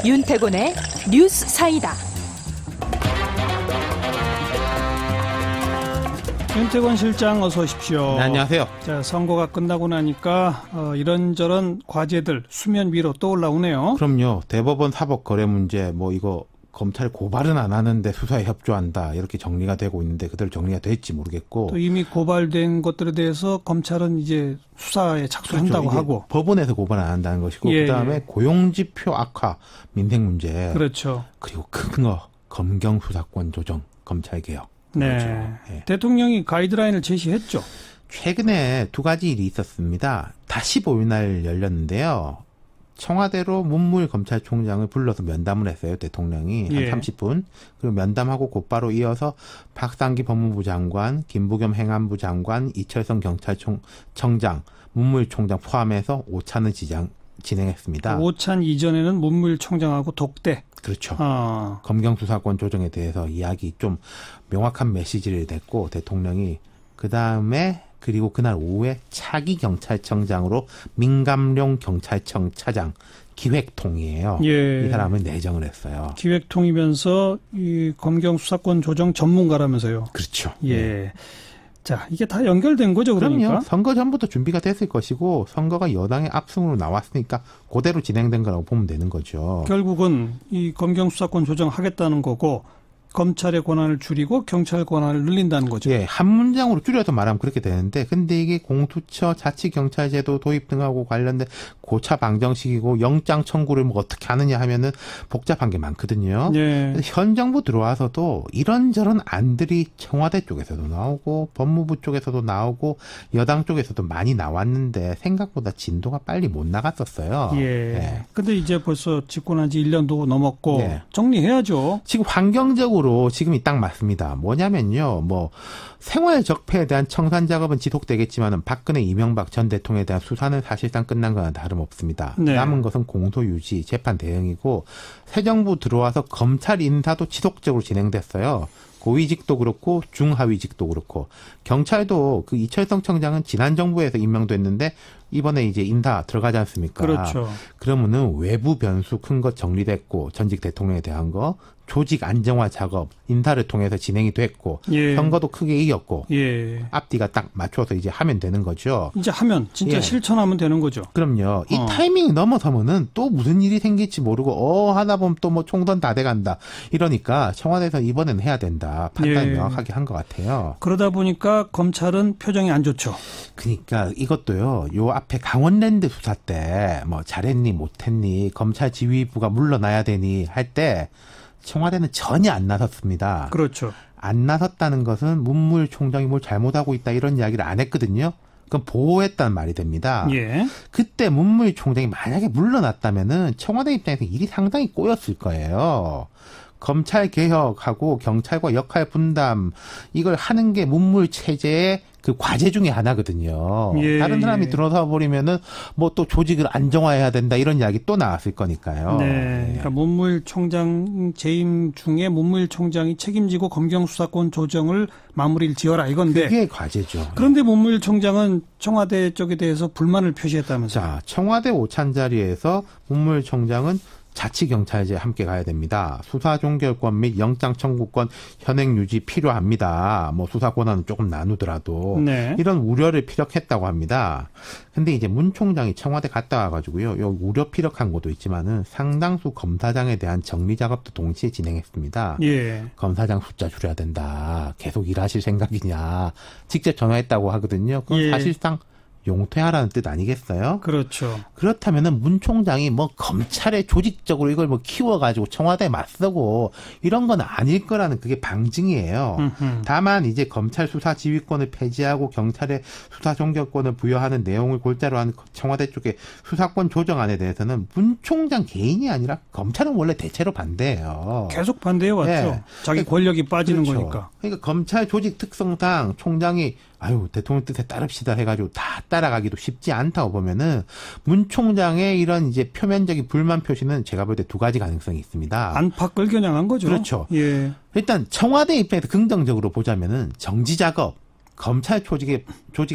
윤태곤의 뉴스 사이다. 윤태곤 실장 어서 오십시오. 네, 안녕하세요. 자, 선거가 끝나고 나니까 이런저런 과제들 수면 위로 떠올라오네요. 그럼요. 대법원 사법 거래 문제 이거 검찰 고발은 안 하는데 수사에 협조한다 이렇게 정리가 되고 있는데 그대로 정리가 될지 모르겠고 또 이미 고발된 것들에 대해서 검찰은 이제 수사에 착수한다고 그렇죠. 하고 법원에서 고발 안 한다는 것이고 그다음에 고용지표 악화 민생 문제 그렇죠. 그리고 큰 거 검경 수사권 조정 검찰 개혁. 네. 그렇죠. 네. 대통령이 가이드라인을 제시했죠. 최근에 두 가지 일이 있었습니다. 다시 15일 날 열렸는데요. 청와대로 문무일 검찰총장을 불러서 면담을 했어요. 대통령이 한 30분. 그리고 면담하고 곧바로 이어서 박상기 법무부 장관, 김부겸 행안부 장관, 이철성 경찰청장, 문무일 총장 포함해서 오찬을 진행했습니다. 오찬 이전에는 문무일 총장하고 독대. 그렇죠. 검경 수사권 조정에 대해서 이야기 좀 명확한 메시지를 냈고 대통령이 그다음에 그리고 그날 오후에 차기 경찰청장으로 민감룡 경찰청 차장 기획통이에요. 예. 이 사람을 내정을 했어요. 기획통이면서 이 검경 수사권 조정 전문가라면서요. 그렇죠. 예. 자, 이게 다 연결된 거죠, 그러니까? 그럼요. 선거 전부터 준비가 됐을 것이고 선거가 여당의 압승으로 나왔으니까 그대로 진행된 거라고 보면 되는 거죠. 결국은 이 검경 수사권 조정하겠다는 거고 검찰의 권한을 줄이고 경찰 권한을 늘린다는 거죠. 예, 한 문장으로 줄여서 말하면 그렇게 되는데 근데 이게 공수처 자치경찰제도 도입 등하고 관련된 고차 방정식이고 영장 청구를 어떻게 하느냐 하면은 복잡한 게 많거든요. 예. 현 정부 들어와서도 이런저런 안들이 청와대 쪽에서도 나오고 법무부 쪽에서도 나오고 여당 쪽에서도 많이 나왔는데 생각보다 진도가 빨리 못 나갔었어요. 예. 근데 이제 벌써 집권한 지 1년도 넘었고 정리해야죠. 지금 환경적으로 지금이 딱 맞습니다. 뭐냐면요. 생활 적폐에 대한 청산 작업은 지속되겠지만은 박근혜 이명박 전 대통령에 대한 수사는 사실상 끝난 거나 다름없습니다. 남은 것은 공소 유지, 재판 대응이고 새 정부 들어와서 검찰 인사도 지속적으로 진행됐어요. 고위직도 그렇고 중하위직도 그렇고 경찰도 그 이철성 청장은 지난 정부에서 임명됐는데 이번에 이제 인사 들어가지 않습니까? 그렇죠. 그러면은 외부 변수 큰 것 정리됐고 전직 대통령에 대한 거 조직 안정화 작업 인사를 통해서 진행이 됐고 선거도 크게 이겼고 앞뒤가 딱 맞춰서 이제 하면 되는 거죠. 이제 하면 진짜 실천하면 되는 거죠. 그럼요. 이 타이밍이 넘어서면은 또 무슨 일이 생길지 모르고 하다 보면 또 총선 다 돼간다. 이러니까 청와대에서 이번에는 해야 된다. 판단이 명확하게 한 것 같아요. 그러다 보니까 검찰은 표정이 안 좋죠. 그러니까 이것도요. 요 앞에 강원랜드 수사 때 잘했니 못했니 검찰 지휘부가 물러나야 되니 할 때 청와대는 전혀 안 나섰습니다. 그렇죠. 안 나섰다는 것은 문무일 총장이 뭘 잘못하고 있다 이런 이야기를 안 했거든요. 그럼 보호했다는 말이 됩니다. 그때 문무일 총장이 만약에 물러났다면은 청와대 입장에서 일이 상당히 꼬였을 거예요. 검찰 개혁하고 경찰과 역할 분담 이걸 하는 게 문무일 체제의 그 과제 중에 하나거든요. 다른 사람이 들어서 버리면은 또 조직을 안정화해야 된다 이런 이야기 또 나왔을 거니까요. 그러니까 문무일 총장 재임 중에 문무일 총장이 책임지고 검경 수사권 조정을 마무리를 지어라 이건데 그게 과제죠. 그런데 문무일 총장은 청와대 쪽에 대해서 불만을 표시했다면서요. 자, 청와대 오찬 자리에서 문무일 총장은 자치경찰제 함께 가야 됩니다. 수사 종결권 및 영장 청구권 현행 유지 필요합니다. 수사 권한은 조금 나누더라도 이런 우려를 피력했다고 합니다. 근데 이제 문 총장이 청와대 갔다 와가지고요. 요 우려 피력한 것도 있지만은 상당수 검사장에 대한 정리 작업도 동시에 진행했습니다. 검사장 숫자 줄여야 된다. 계속 일하실 생각이냐. 직접 전화했다고 하거든요. 그건 사실상 용퇴하라는 뜻 아니겠어요? 그렇죠. 그렇다면은 문 총장이 검찰에 조직적으로 이걸 키워가지고 청와대에 맞서고 이런 건 아닐 거라는 그게 방증이에요. 다만 이제 검찰 수사 지휘권을 폐지하고 경찰의 수사 종결권을 부여하는 내용을 골자로 한 청와대 쪽의 수사권 조정안에 대해서는 문 총장 개인이 아니라 검찰은 원래 대체로 반대해요. 계속 반대해 왔죠. 자기 권력이 빠지는 거니까. 그러니까 검찰 조직 특성상 총장이 대통령 뜻에 따릅시다 해가지고 다 따라가기도 쉽지 않다고 보면은 문 총장의 이런 이제 표면적인 불만 표시는 제가 볼 때 두 가지 가능성이 있습니다. 안팎을 겨냥한 거죠. 그렇죠. 일단 청와대 입장에서 긍정적으로 보자면은 정지 작업, 검찰 조직의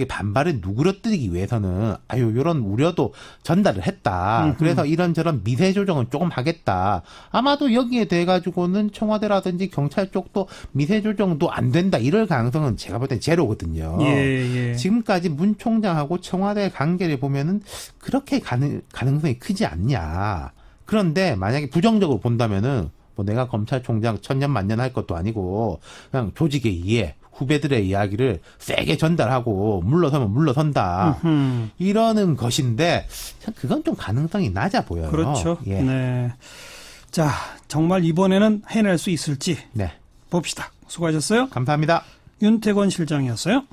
반발을 누그러뜨리기 위해서는 이런 우려도 전달을 했다. 그래서 이런저런 미세 조정은 조금 하겠다. 아마도 여기에 대해 가지고는 청와대라든지 경찰 쪽도 미세 조정도 안 된다. 이럴 가능성은 제가 볼 땐 제로거든요. 예. 지금까지 문 총장하고 청와대 관계를 보면은 그렇게 가능성이 크지 않냐. 그런데 만약에 부정적으로 본다면은 뭐 내가 검찰총장 천년만년 할 것도 아니고 그냥 조직의 이해, 후배들의 이야기를 세게 전달하고 물러서면 물러선다. 이러는 것인데 그건 좀 가능성이 낮아 보여요. 그렇죠. 예. 네. 자, 정말 이번에는 해낼 수 있을지 네. 봅시다. 수고하셨어요. 감사합니다. 윤태권 실장이었어요.